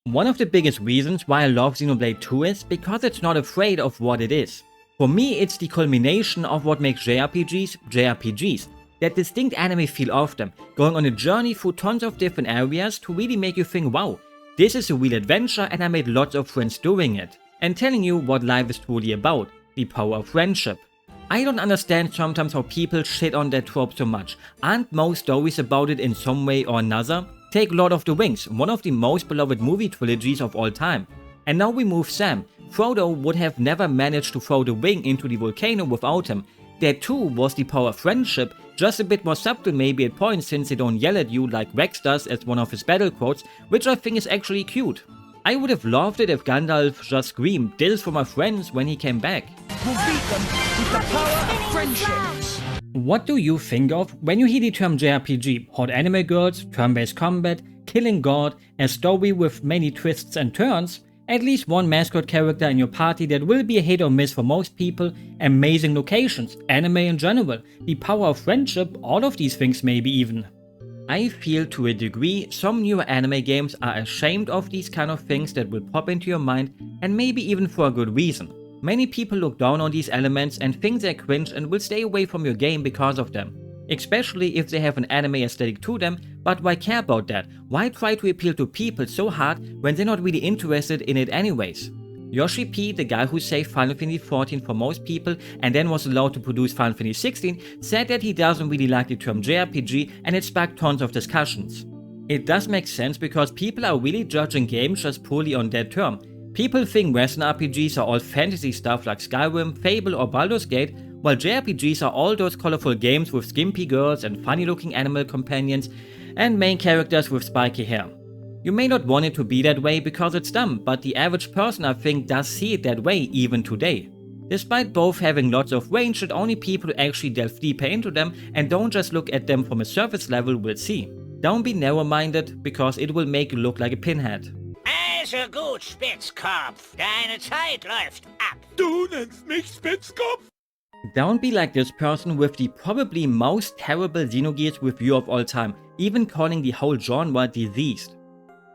One of the biggest reasons why I love Xenoblade 2 is because it's not afraid of what it is. For me, it's the culmination of what makes JRPGs JRPGs. That distinct anime feel of them, going on a journey through tons of different areas to really make you think, wow, this is a real adventure and I made lots of friends doing it. And telling you what life is truly about, the power of friendship. I don't understand sometimes how people shit on that trope so much. Aren't most stories about it in some way or another? Take Lord of the Rings, one of the most beloved movie trilogies of all time. And now we move Sam. Frodo would have never managed to throw the ring into the volcano without him. That too was the power of friendship, just a bit more subtle maybe at points since they don't yell at you like Rex does as one of his battle quotes, which I think is actually cute. I would have loved it if Gandalf just screamed, "This is for my friends" when he came back. We'll beat them with the power of friendship. What do you think of when you hear the term JRPG? Hot anime girls, turn-based combat, killing god, a story with many twists and turns, at least one mascot character in your party that will be a hit or miss for most people, amazing locations, anime in general, the power of friendship, all of these things maybe even. I feel to a degree some newer anime games are ashamed of these kind of things that will pop into your mind, and maybe even for a good reason. Many people look down on these elements and think they're cringe and will stay away from your game because of them. Especially if they have an anime aesthetic to them, but why care about that? Why try to appeal to people so hard when they're not really interested in it anyways? Yoshi P, the guy who saved Final Fantasy XIV for most people and then was allowed to produce Final Fantasy XVI, said that he doesn't really like the term JRPG and it sparked tons of discussions. It does make sense because people are really judging games just poorly on that term. People think Western RPGs are all fantasy stuff like Skyrim, Fable or Baldur's Gate, while JRPGs are all those colorful games with skimpy girls and funny looking animal companions and main characters with spiky hair. You may not want it to be that way because it's dumb, but the average person I think does see it that way even today. Despite both having lots of range that only people who actually delve deeper into them and don't just look at them from a surface level will see. Don't be narrow-minded because it will make you look like a pinhead. Also gut, Spitzkopf. Deine Zeit läuft ab. Du nennst mich Spitzkopf? Don't be like this person with the probably most terrible Xenogears review of all time, even calling the whole genre diseased.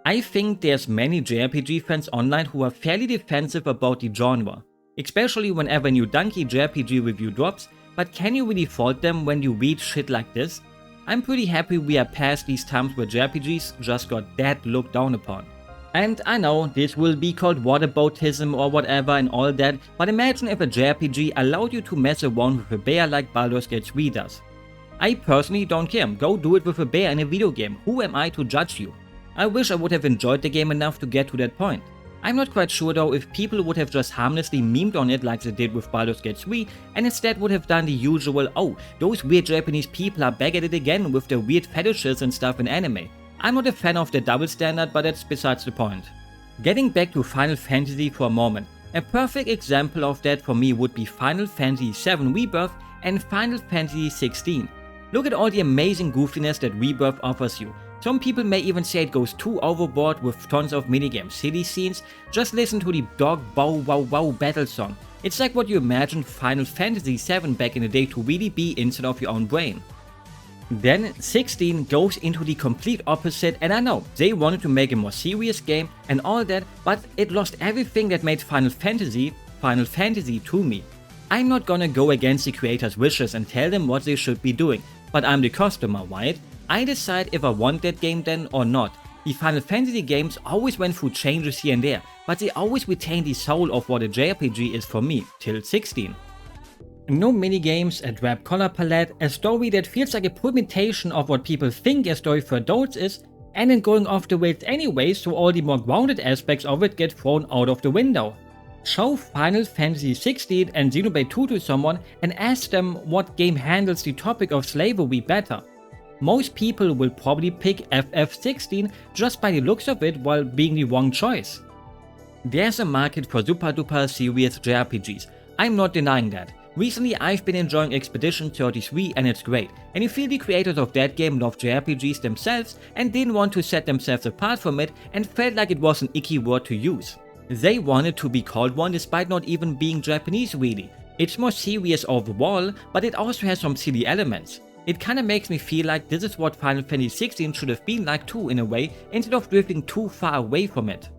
I think there's many JRPG fans online who are fairly defensive about the genre, especially whenever a new Donkey JRPG review drops, but can you really fault them when you read shit like this? I'm pretty happy we are past these times where JRPGs just got that looked down upon. And I know this will be called whataboutism or whatever and all that, but imagine if a JRPG allowed you to mess around with a bear like Baldur's Gate 3 does. I personally don't care, go do it with a bear in a video game, who am I to judge you? I wish I would have enjoyed the game enough to get to that point. I'm not quite sure though if people would have just harmlessly memed on it like they did with Baldur's Gate 3 and instead would have done the usual, oh, those weird Japanese people are back at it again with their weird fetishes and stuff in anime. I'm not a fan of the double standard, but that's besides the point. Getting back to Final Fantasy for a moment, a perfect example of that for me would be Final Fantasy VII Rebirth and Final Fantasy XVI. Look at all the amazing goofiness that Rebirth offers you. Some people may even say it goes too overboard with tons of minigame city scenes. Just listen to the dog bow wow wow battle song. It's like what you imagined Final Fantasy VII back in the day to really be inside of your own brain. Then 16 goes into the complete opposite, and I know they wanted to make a more serious game and all that, but it lost everything that made Final Fantasy to me. I'm not gonna go against the creators' wishes and tell them what they should be doing, but I'm the customer, right? I decide if I want that game then or not. The Final Fantasy games always went through changes here and there, but they always retained the soul of what a JRPG is for me, till 16. No minigames, a drab color palette, a story that feels like a permutation of what people think a story for adults is, and then going off the rails anyway, so all the more grounded aspects of it get thrown out of the window. Show Final Fantasy XVI and Xenoblade 2 to someone and ask them what game handles the topic of slavery better. Most people will probably pick FF16 just by the looks of it while being the wrong choice. There's a market for super duper serious JRPGs, I'm not denying that. Recently I've been enjoying Expedition 33 and it's great, and you feel the creators of that game love JRPGs themselves and didn't want to set themselves apart from it and felt like it was an icky word to use. They wanted to be called one despite not even being Japanese really. It's more serious overall, but it also has some silly elements. It kinda makes me feel like this is what Final Fantasy XVI should have been like too in a way, instead of drifting too far away from it.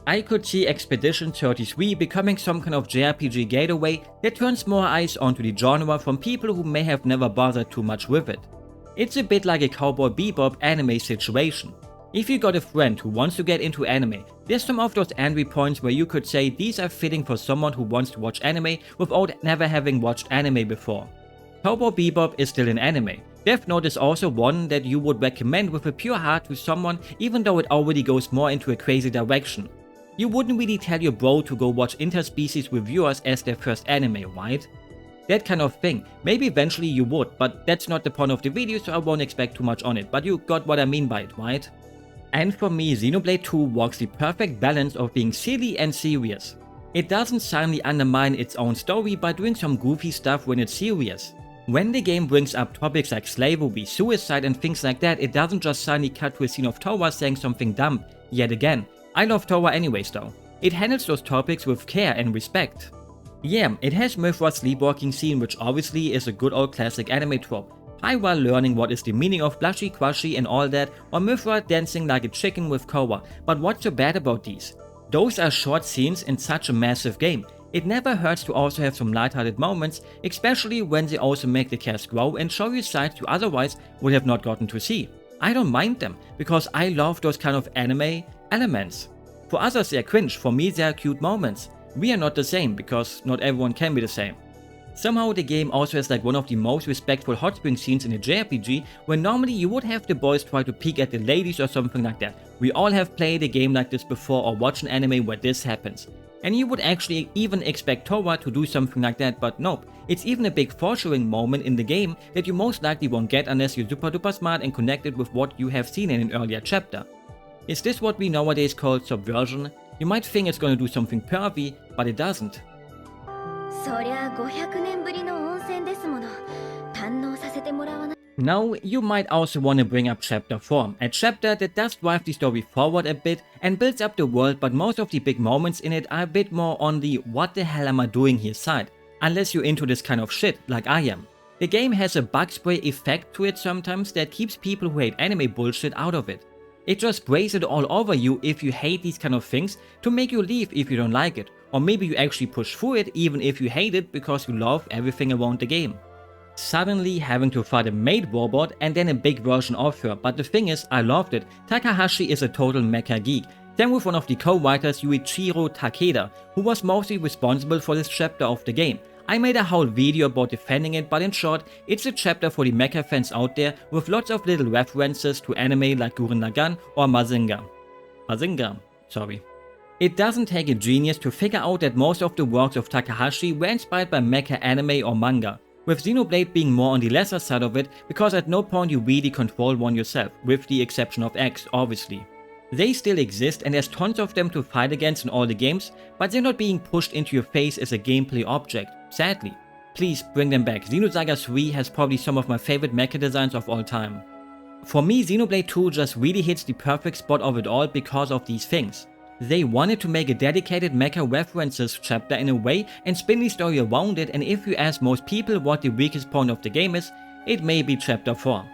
I could see Expedition 33 becoming some kind of JRPG gateway that turns more eyes onto the genre from people who may have never bothered too much with it. It's a bit like a Cowboy Bebop anime situation. If you got a friend who wants to get into anime, there's some of those entry points where you could say these are fitting for someone who wants to watch anime without never having watched anime before. Cowboy Bebop is still an anime. Death Note is also one that you would recommend with a pure heart to someone, even though it already goes more into a crazy direction. You wouldn't really tell your bro to go watch interspecies reviewers as their first anime, right? That kind of thing. Maybe eventually you would, but that's not the point of the video, so I won't expect too much on it, but you got what I mean by it, right? And for me, Xenoblade 2 walks the perfect balance of being silly and serious. It doesn't suddenly undermine its own story by doing some goofy stuff when it's serious. When the game brings up topics like slavery, suicide and things like that, it doesn't just suddenly cut to a scene of Towa saying something dumb, yet again. I love Towa anyways though. It handles those topics with care and respect. Yeah, it has Mythra's sleepwalking scene, which obviously is a good old classic anime trope. Pyra learning what is the meaning of blushy crushy and all that, or Mythra dancing like a chicken with Koa, but what's so bad about these? Those are short scenes in such a massive game. It never hurts to also have some lighthearted moments, especially when they also make the cast grow and show you sides you otherwise would have not gotten to see. I don't mind them, because I love those kind of anime elements. For others they're cringe, for me they're cute moments. We are not the same, because not everyone can be the same. Somehow the game also has like one of the most respectful hot spring scenes in a JRPG, where normally you would have the boys try to peek at the ladies or something like that. We all have played a game like this before or watched an anime where this happens. And you would actually even expect Towa to do something like that, but nope. It's even a big foreshadowing moment in the game that you most likely won't get unless you're super duper smart and connected with what you have seen in an earlier chapter. Is this what we nowadays call subversion? You might think it's gonna do something pervy, but it doesn't. そりゃ500年ぶりの温泉ですもの。堪能させてもらわな。 Now, you might also want to bring up Chapter 4, a chapter that does drive the story forward a bit and builds up the world, but most of the big moments in it are a bit more on the what the hell am I doing here side, unless you're into this kind of shit, like I am. The game has a bug spray effect to it sometimes that keeps people who hate anime bullshit out of it. It just sprays it all over you if you hate these kind of things to make you leave if you don't like it, or maybe you actually push through it even if you hate it because you love everything around the game. Suddenly having to fight a maid robot and then a big version of her, but the thing is, I loved it. Takahashi is a total mecha geek. Then with one of the co-writers Yuichiro Takeda, who was mostly responsible for this chapter of the game. I made a whole video about defending it, but in short, it's a chapter for the mecha fans out there with lots of little references to anime like Gurren Lagann or Mazinger. Sorry. It doesn't take a genius to figure out that most of the works of Takahashi were inspired by mecha anime or manga, with Xenoblade being more on the lesser side of it because at no point you really control one yourself, with the exception of X obviously. They still exist and there's tons of them to fight against in all the games, but they're not being pushed into your face as a gameplay object, sadly. Please bring them back. Xenosaga 3 has probably some of my favorite mecha designs of all time. For me, Xenoblade 2 just really hits the perfect spot of it all because of these things. They wanted to make a dedicated mecha references chapter in a way and spin the story around it, and if you ask most people what the weakest point of the game is, it may be chapter 4.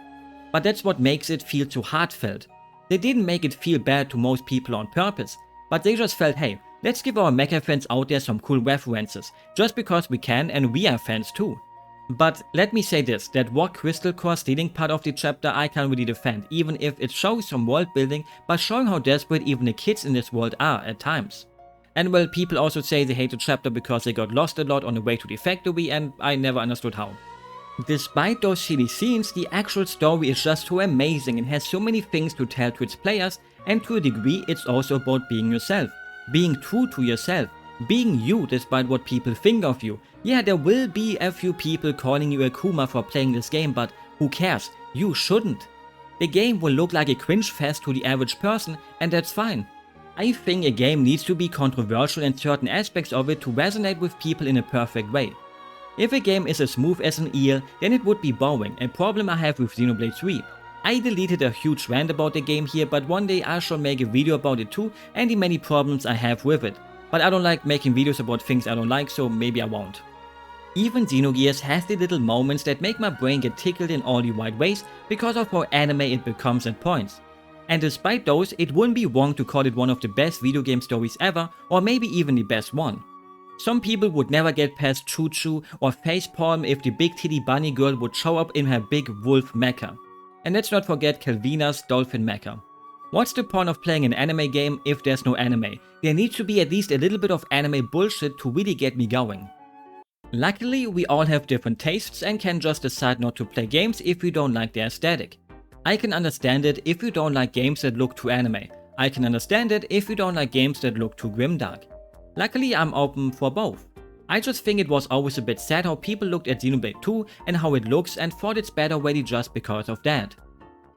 But that's what makes it feel so heartfelt. They didn't make it feel bad to most people on purpose, but they just felt, hey, let's give our mecha fans out there some cool references, just because we can and we are fans too. But let me say this, that Rock Crystal Core stealing part of the chapter I can't really defend, even if it shows some world building by showing how desperate even the kids in this world are at times. And well, people also say they hate the chapter because they got lost a lot on the way to the factory, and I never understood how. Despite those silly scenes, the actual story is just so amazing and has so many things to tell to its players, and to a degree it's also about being yourself, being true to yourself, being you despite what people think of you. Yeah, there will be a few people calling you a Kuma for playing this game, but who cares? You shouldn't. The game will look like a cringe fest to the average person, and that's fine. I think a game needs to be controversial in certain aspects of it to resonate with people in a perfect way. If a game is as smooth as an eel, then it would be boring, a problem I have with Xenoblade 3. I deleted a huge rant about the game here, but one day I shall make a video about it too and the many problems I have with it. But I don't like making videos about things I don't like, so maybe I won't. Even Xenogears has the little moments that make my brain get tickled in all the right ways because of how anime it becomes at points. and despite those, it wouldn't be wrong to call it one of the best video game stories ever, or maybe even the best one. Some people would never get past Choo Choo or facepalm if the big titty bunny girl would show up in her big wolf mecha. And let's not forget Calvina's dolphin mecha. What's the point of playing an anime game if there's no anime? There needs to be at least a little bit of anime bullshit to really get me going. Luckily, we all have different tastes and can just decide not to play games if we don't like their aesthetic. I can understand it if you don't like games that look too anime. I can understand it if you don't like games that look too grimdark. Luckily, I'm open for both. I just think it was always a bit sad how people looked at Xenoblade 2 and how it looks and thought it's bad already just because of that.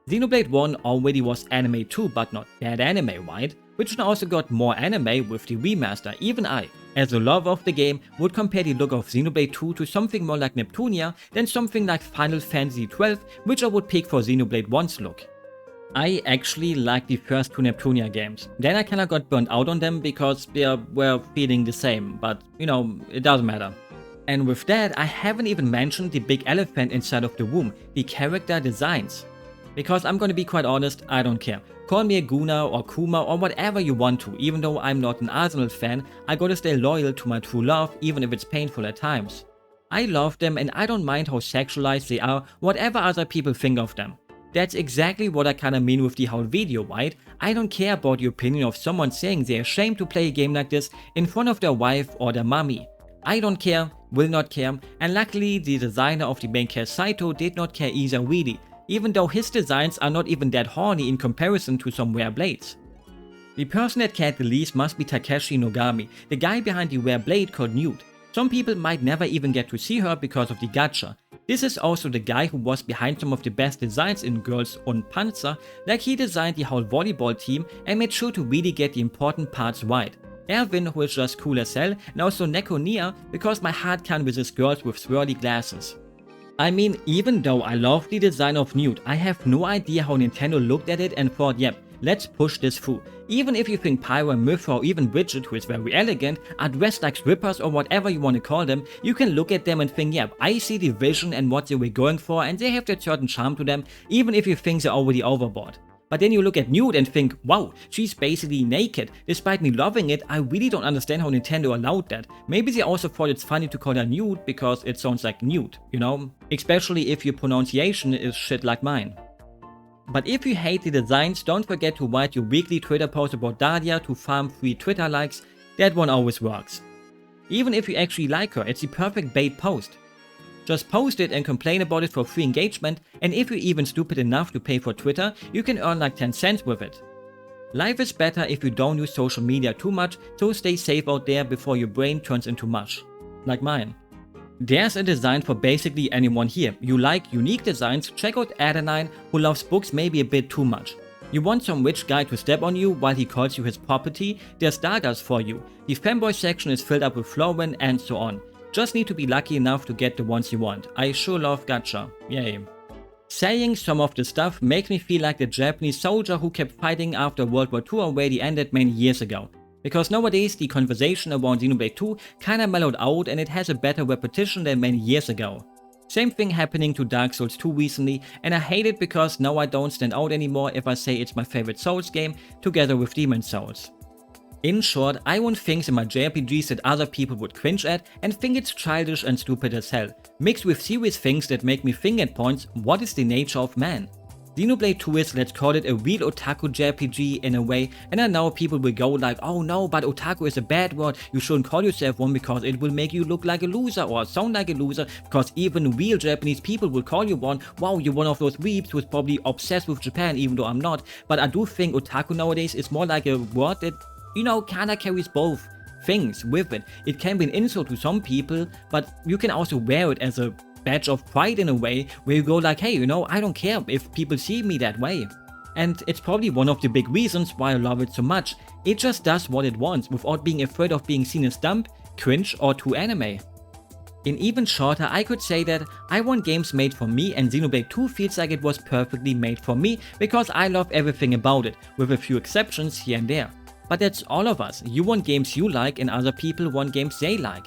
Xenoblade 1 already was anime too, but not bad anime, right? Which also got more anime with the remaster. Even I, as a lover of the game, would compare the look of Xenoblade 2 to something more like Neptunia than something like Final Fantasy XII, which I would pick for Xenoblade 1's look. I actually liked the first two Neptunia games. Then I kinda got burnt out on them because they were feeling the same, but you know, it doesn't matter. And with that, I haven't even mentioned the big elephant inside of the room, the character designs. Because I'm gonna be quite honest, I don't care. Call me a Guna or Kuma or whatever you want to, even though I'm not an Arsenal fan, I gotta stay loyal to my true love even if it's painful at times. I love them and I don't mind how sexualized they are, whatever other people think of them. That's exactly what I kinda mean with the whole video, right? I don't care about the opinion of someone saying they're ashamed to play a game like this in front of their wife or their mommy. I don't care, will not care, and luckily the designer of the main cast Saito did not care either really, even though his designs are not even that horny in comparison to some rare blades. The person that cared the least must be Takeshi Nogami, the guy behind the rare blade called Nude. Some people might never even get to see her because of the gacha. This is also the guy who was behind some of the best designs in Girls und Panzer, like he designed the whole volleyball team and made sure to really get the important parts right. Erwin, who is just cool as hell, and also Neko Nia, because my heart can't resist girls with swirly glasses. I mean, even though I love the design of Nude, I have no idea how Nintendo looked at it and thought, yep, let's push this through. Even if you think Pyro and Mythra or even Bridget, who is very elegant, are dressed like strippers or whatever you want to call them, you can look at them and think, yep, I see the vision and what they were going for and they have that certain charm to them, even if you think they're already overboard. But then you look at Nude and think, wow, she's basically naked. Despite me loving it, I really don't understand how Nintendo allowed that. Maybe they also thought it's funny to call her Nude because it sounds like nude, you know? Especially if your pronunciation is shit like mine. But if you hate the designs, don't forget to write your weekly Twitter post about Daria to farm free Twitter likes. That one always works. Even if you actually like her, it's the perfect bait post. Just post it and complain about it for free engagement, and if you're even stupid enough to pay for Twitter, you can earn like 10 cents with it. Life is better if you don't use social media too much, so stay safe out there before your brain turns into mush. Like mine. There's a design for basically anyone here. You like unique designs, check out Adenine, who loves books maybe a bit too much. You want some rich guy to step on you while he calls you his property, there's Dargas for you. The fanboy section is filled up with Florwin and so on. Just need to be lucky enough to get the ones you want. I sure love gacha. Yay. Saying some of the stuff makes me feel like the Japanese soldier who kept fighting after World War II already ended many years ago. Because nowadays the conversation around Xenoblade 2 kinda mellowed out and it has a better repetition than many years ago. Same thing happening to Dark Souls 2 recently, and I hate it because now I don't stand out anymore if I say it's my favorite Souls game together with Demon's Souls. In short, I want things in my JRPGs that other people would cringe at and think it's childish and stupid as hell, mixed with serious things that make me think at points, what is the nature of man? Xenoblade 2 is, let's call it, a real otaku JRPG in a way, and I know people will go like, oh no, but otaku is a bad word, you shouldn't call yourself one because it will make you look like a loser or sound like a loser, because even real Japanese people will call you one. Wow, you're one of those weebs who's probably obsessed with Japan, even though I'm not. But I do think otaku nowadays is more like a word that, you know, kinda carries both things with it. It can be an insult to some people, but you can also wear it as a badge of pride in a way, where you go like, hey, you know, I don't care if people see me that way. And it's probably one of the big reasons why I love it so much. It just does what it wants without being afraid of being seen as dumb, cringe or too anime. In even shorter, I could say that I want games made for me, and Xenoblade 2 feels like it was perfectly made for me because I love everything about it, with a few exceptions here and there. But that's all of us. You want games you like and other people want games they like.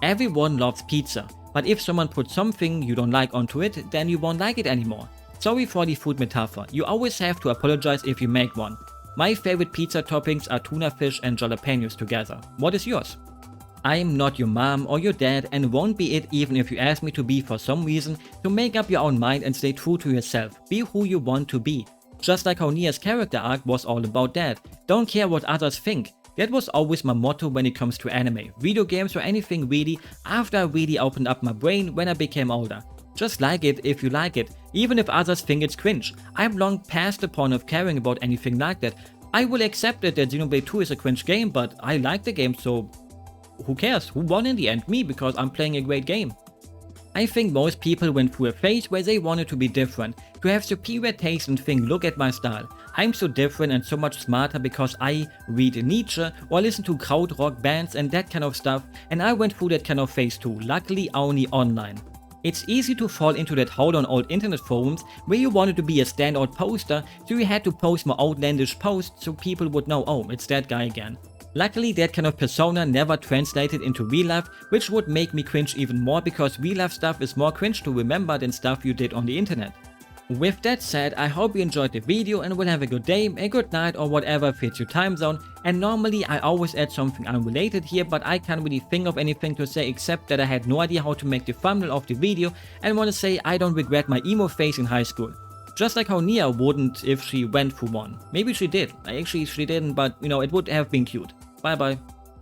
Everyone loves pizza, but if someone puts something you don't like onto it, then you won't like it anymore. Sorry for the food metaphor, you always have to apologize if you make one. My favorite pizza toppings are tuna fish and jalapenos together. What is yours? I'm not your mom or your dad and won't be it even if you ask me to be for some reason, so make up your own mind and stay true to yourself. Be who you want to be. Just like how Nia's character arc was all about that. Don't care what others think. That was always my motto when it comes to anime, video games or anything really, after I really opened up my brain when I became older. Just like it if you like it, even if others think it's cringe. I'm long past the point of caring about anything like that. I will accept it that Xenoblade 2 is a cringe game, but I like the game, so who cares? Who won in the end? Me, because I'm playing a great game. I think most people went through a phase where they wanted to be different, to have superior taste and think, look at my style. I'm so different and so much smarter because I read Nietzsche or listen to krautrock bands and that kind of stuff, and I went through that kind of phase too, luckily only online. It's easy to fall into that hole on old internet forums where you wanted to be a standout poster, so you had to post more outlandish posts so people would know, oh, it's that guy again. Luckily that kind of persona never translated into real life, which would make me cringe even more because real life stuff is more cringe to remember than stuff you did on the internet. With that said, I hope you enjoyed the video and will have a good day, a good night or whatever fits your time zone, and normally I always add something unrelated here, but I can't really think of anything to say except that I had no idea how to make the thumbnail of the video and want to say I don't regret my emo phase in high school. Just like how Nia wouldn't if she went through one. Maybe she did, actually she didn't, but you know, it would have been cute. Bye bye.